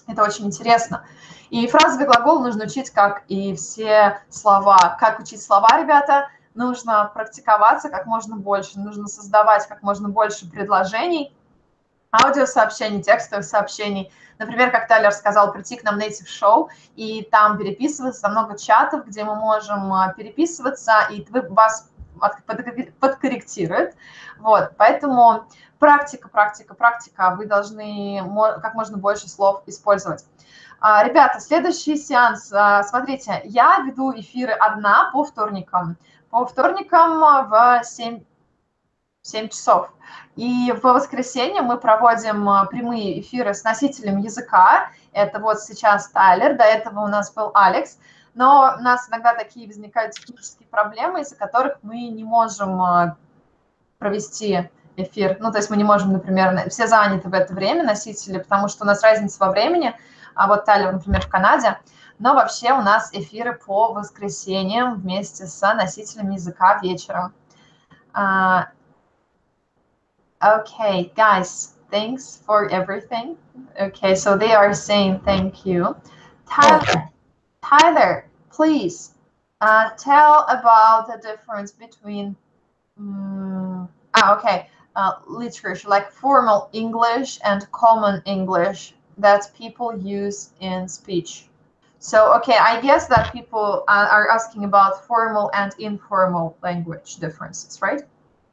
это очень интересно. И фразовый глагол нужно учить, как и все слова. Как учить слова, ребята? Нужно практиковаться как можно больше, нужно создавать как можно больше предложений, аудиосообщений, текстовых сообщений. Например, как Тайлер сказал, прийти к нам на Native Show и там переписываться, много чатов, где мы можем переписываться, и вас подкорректирует. Вот, поэтому практика, практика, практика. Вы должны как можно больше слов использовать. Ребята, следующий сеанс. Смотрите, я веду эфиры одна по вторникам. По вторникам в 7 часов. И в воскресенье мы проводим прямые эфиры с носителем языка. Это вот сейчас Тайлер, до этого у нас был Алекс. Но у нас иногда такие возникают технические проблемы, из-за которых мы не можем провести эфир. Ну, то есть мы не можем, например, все заняты в это время, носители, потому что у нас разница во времени. А вот Тайлер, например, в Канаде. Но вообще у нас эфиры по воскресеньям вместе с носителем языка вечером. Okay, guys, thanks for everything. Okay, so they are saying thank you. Tyler, please tell about the difference between literature, like formal English and common English that people use in speech. So, okay, I guess that people are asking about formal and informal language differences, right?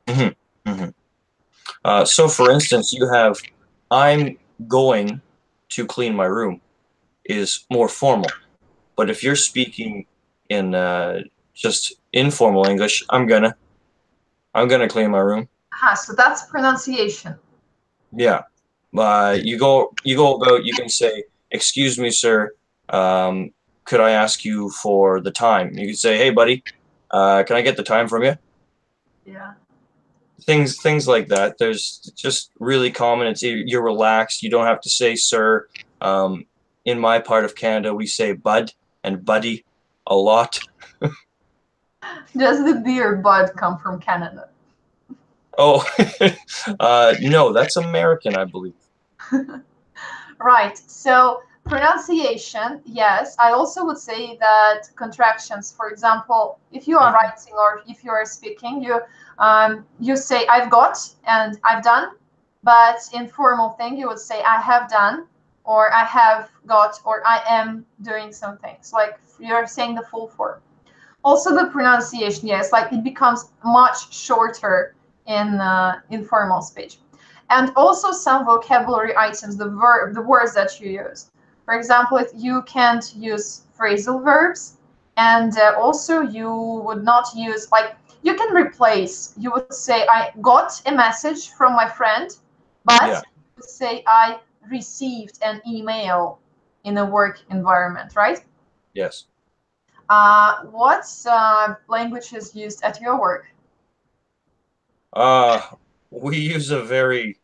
Mm-hmm. Mm-hmm. So, for instance, you have, I'm going to clean my room is more formal. But if you're speaking in just informal English, I'm gonna clean my room. So that's pronunciation. Yeah. You go about, you can say, excuse me, sir, could I ask you for the time? You can say, hey, buddy, can I get the time from you? Yeah. Things like that. There's just really common. It's you're relaxed. You don't have to say sir. In my part of Canada, we say bud and buddy a lot. Does the beer bud come from Canada? Oh, no, that's American, I believe. Right. So pronunciation, yes. I also would say that contractions, for example, if you are writing or if you are speaking, you say I've got and I've done, but in formal thing you would say I have done or I have got or I am doing some things. Like you're saying the full form. Also the pronunciation, yes, like it becomes much shorter in informal speech. And also some vocabulary items, the words that you use. For example, if you can't use phrasal verbs, And also you would not use, like, you can replace, you would say, I got a message from my friend, but Yeah. you would say, I received an email in a work environment, right? Yes. What language is used at your work? We use a very,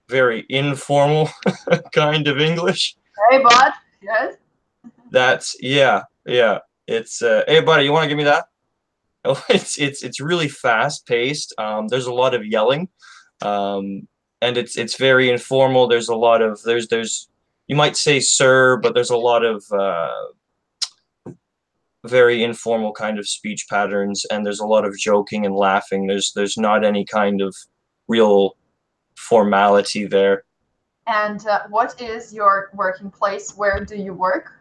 very informal kind of English. Hey, bud. Yes. That's yeah, yeah. It's hey buddy, you want to give me that? Oh, it's really fast paced. There's a lot of yelling, and it's very informal. There's a lot of there's you might say sir, but there's a lot of very informal kind of speech patterns, and there's a lot of joking and laughing. There's not any kind of real formality there. And what is your working place? Where do you work?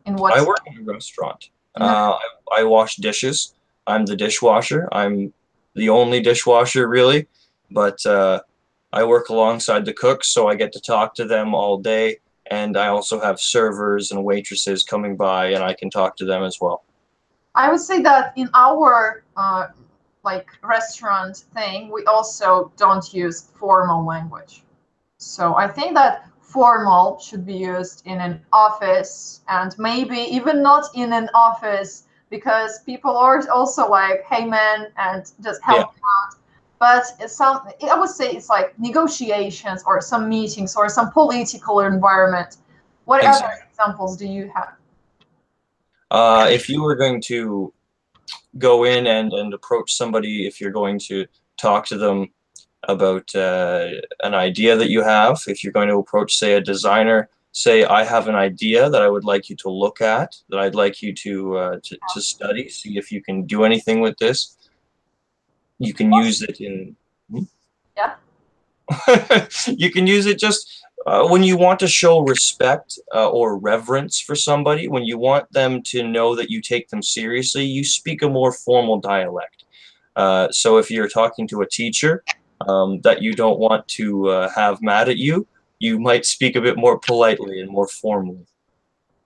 In what? I work in a restaurant. I wash dishes. I'm the dishwasher. I'm the only dishwasher, really. But I work alongside the cooks, so I get to talk to them all day. And I also have servers and waitresses coming by, and I can talk to them as well. I would say that in our like restaurant thing, we also don't use formal language. So I think that formal should be used in an office, and maybe even not in an office, because people are also like, hey man, and just help out. But I would say it's like negotiations or some meetings or some political environment. What Exactly. other examples do you have? If you were going to go in and approach somebody, if you're going to talk to them about an idea that you have, if you're going to approach, say, a designer, say, I have an idea that I would like you to look at, that I'd like you to study, see if you can do anything with this. You can use it in... Yeah. You can use it just when you want to show respect or reverence for somebody, when you want them to know that you take them seriously, you speak a more formal dialect. So if you're talking to a teacher that you don't want to have mad at you, you might speak a bit more politely and more formally.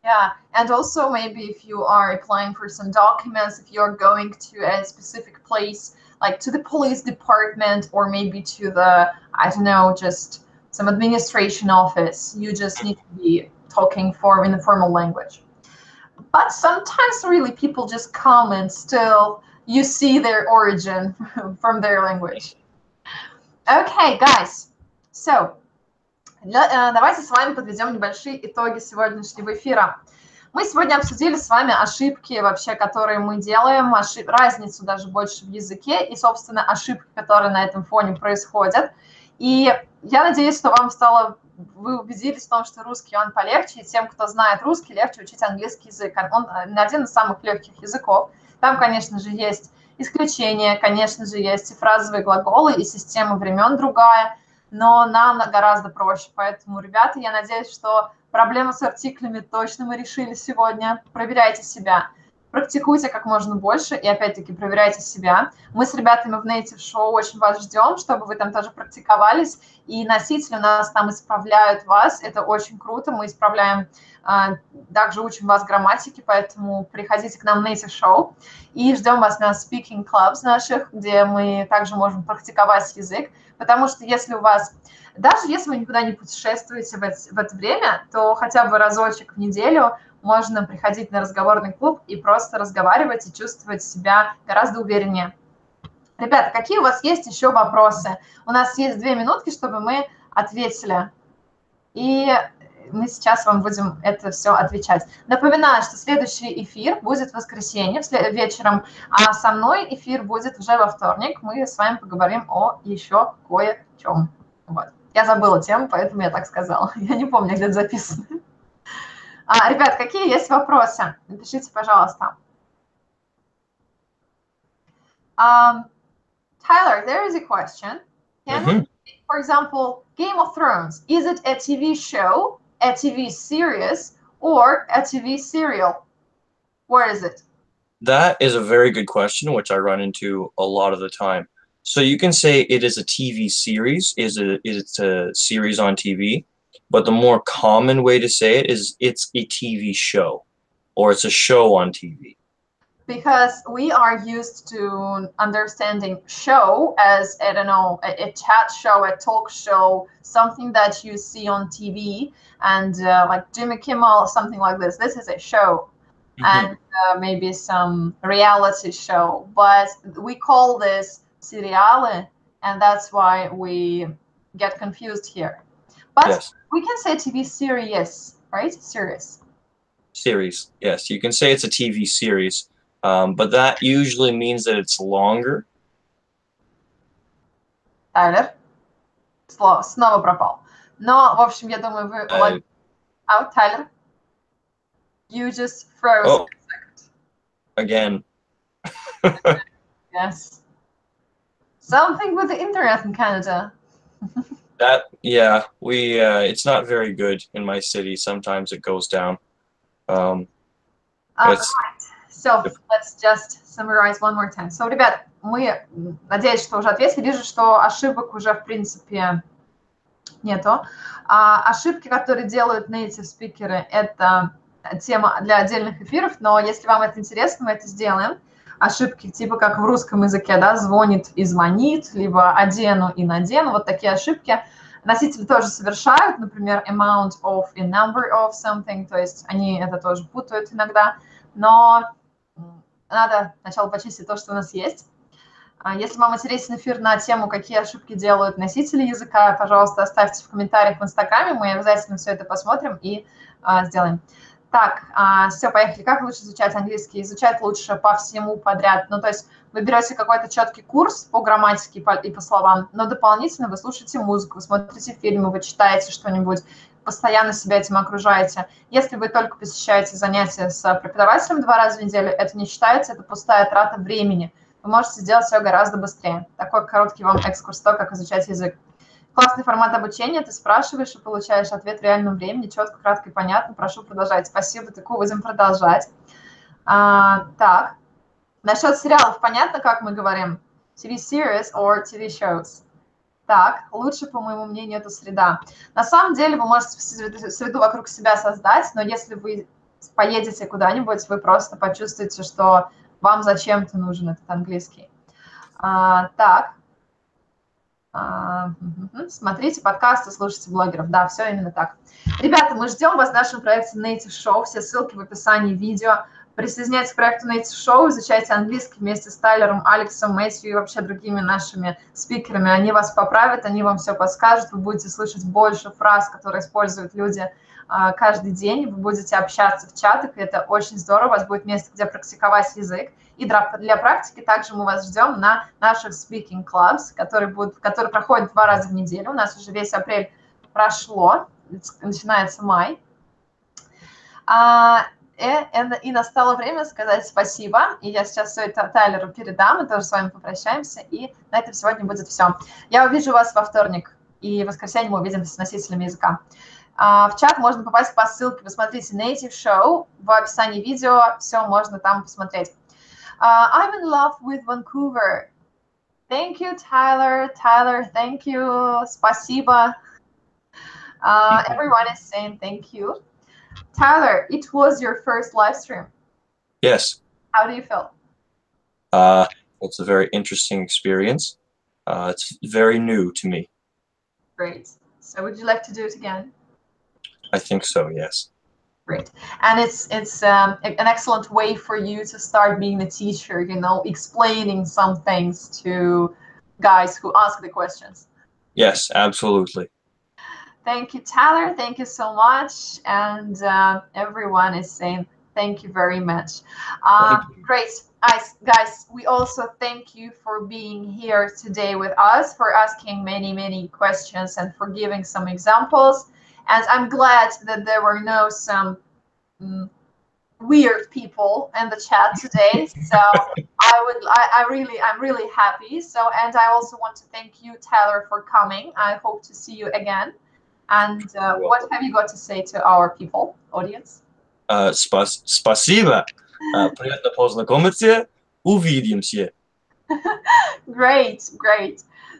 Yeah, and also maybe if you are applying for some documents, if you're going to a specific place, like to the police department or maybe to the, I don't know, just some administration office, you just need to be talking in the formal language. But sometimes really people just come and still you see their origin from their language. Okay, guys, so давайте с вами подведем небольшие итоги сегодняшнего эфира. Мы сегодня обсудили с вами ошибки вообще, которые мы делаем, разницу даже больше в языке и, собственно, ошибки, которые на этом фоне происходят. И я надеюсь, что вы убедились в том, что русский, он полегче, и тем, кто знает русский, легче учить английский язык. Он один из самых легких языков. Там, конечно же, есть исключения, конечно же, есть и фразовые глаголы, и система времен другая, но нам гораздо проще. Поэтому, ребята, я надеюсь, что проблему с артиклями точно мы решили сегодня. Проверяйте себя, практикуйте как можно больше и, опять-таки, проверяйте себя. Мы с ребятами в Native Show очень вас ждем, чтобы вы там тоже практиковались, и носители у нас там исправляют вас. Это очень круто, мы исправляем, также учим вас грамматике, поэтому приходите к нам в Native Show и ждем вас на speaking clubs наших, где мы также можем практиковать язык, потому что если у вас, даже если вы никуда не путешествуете в это время, то хотя бы разочек в неделю можно приходить на разговорный клуб и просто разговаривать и чувствовать себя гораздо увереннее. Ребята, какие у вас есть еще вопросы? У нас есть 2 минутки, чтобы мы ответили. И мы сейчас вам будем это все отвечать. Напоминаю, что следующий эфир будет в воскресенье вечером, а со мной эфир будет уже во вторник. Мы с вами поговорим о еще кое-чем. Вот. Я забыла тему, поэтому я так сказала. Я не помню, где это записано. Ребят, какие есть вопросы? Напишите, пожалуйста. Tyler, there is a question. For example, Game of Thrones, is it a TV show, a TV series, or a TV serial? Where is it? That is a very good question, which I run into a lot of the time. So you can say it is a TV series, it's a series on TV, but the more common way to say it is it's a TV show, or it's a show on TV. because we are used to understanding show as, I don't know, a chat show, a talk show, something that you see on TV, and like Jimmy Kimmel, something like this. This is a show, and maybe some reality show, but we call this seriale, and that's why we get confused here. But yes. we can say TV series, right? Series. Series, yes. You can say it's a TV series, but that usually means that it's longer. Тайлер. Снова пропал. Но, в общем, я думаю, вы... Out, Tyler. You just froze oh, for a second. Again. Yes. Something with the internet in Canada. That, yeah, we, it's not very good in my city. Sometimes it goes down. Right. So, let's just summarize one more time. So, ребят, мы, надеюсь, что уже ответили. Вижу, что ошибок уже, в принципе, нету. Ошибки, которые делают native спикеры, это тема для отдельных эфиров, но если вам это интересно, мы это сделаем. Ошибки типа как в русском языке, да, звонит и звонит, либо одену и надену, вот такие ошибки носители тоже совершают, например, amount of и number of something, то есть они это тоже путают иногда, но надо сначала почистить то, что у нас есть. Если вам интересен эфир на тему, какие ошибки делают носители языка, пожалуйста, оставьте в комментариях в Инстаграме, мы обязательно все это посмотрим и сделаем. Так, все, поехали. Как лучше изучать английский? Изучать лучше по всему подряд. Ну, то есть вы берете какой-то четкий курс по грамматике и по словам, но дополнительно вы слушаете музыку, вы смотрите фильмы, вы читаете что-нибудь, постоянно себя этим окружаете. Если вы только посещаете занятия с преподавателем 2 раза в неделю, это не считается, это пустая трата времени. Вы можете сделать все гораздо быстрее. Такой короткий вам экскурс, то, как изучать язык. Классный формат обучения, ты спрашиваешь и получаешь ответ в реальном времени, четко, кратко и понятно. Прошу продолжать. Спасибо, такую будем продолжать. Так, насчет сериалов понятно, как мы говорим? TV series or TV shows. Так, лучше, по моему мнению, это среда. На самом деле вы можете среду вокруг себя создать, но если вы поедете куда-нибудь, вы просто почувствуете, что вам зачем-то нужен этот английский. Так. Смотрите подкасты, слушайте блогеров. Да, все именно так. Ребята, мы ждем вас в нашем проекте Native Show. Все ссылки в описании видео. Присоединяйтесь к проекту Native Show, изучайте английский вместе с Тайлером, Алексом, Мэтью и вообще другими нашими спикерами. Они вас поправят, они вам все подскажут. Вы будете слышать больше фраз, которые используют люди каждый день. Вы будете общаться в чатах, и это очень здорово. У вас будет место, где практиковать язык. И для практики также мы вас ждем на наших speaking clubs, которые проходят 2 раза в неделю. У нас уже весь апрель прошло, начинается май. И настало время сказать спасибо. И я сейчас все это Тайлеру передам, мы тоже с вами попрощаемся. И на этом сегодня будет все. Я увижу вас во вторник, и в воскресенье мы увидимся с носителями языка. В чат можно попасть по ссылке. Вы смотрите Native Show в описании видео. Все можно там посмотреть. I'm in love with Vancouver. Thank you, Tyler. Tyler, thank you. Спасибо. Everyone is saying thank you. Tyler, it was your first live stream. Yes. How do you feel? It's a very interesting experience. It's very new to me. Great. So would you like to do it again? I think so, yes. Great. And it's an excellent way for you to start being a teacher, you know, explaining some things to guys who ask the questions. Yes, absolutely. Thank you, Tyler. Thank you so much. And everyone is saying thank you very much. Great. Guys, we also thank you for being here today with us, for asking many, many questions and for giving some examples. And I'm glad that there were some weird people in the chat today. So I'm really happy. So, and I also want to thank you, Tyler, for coming. I hope to see you again. And what have you got to say to our people, audience? Спасибо. Приятно познакомиться. Увидимся. Great.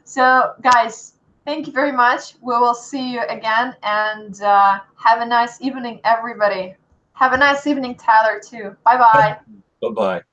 So, guys, thank you very much. We will see you again, and have a nice evening, everybody. Have a nice evening, Tyler, too. Bye-bye. Bye-bye.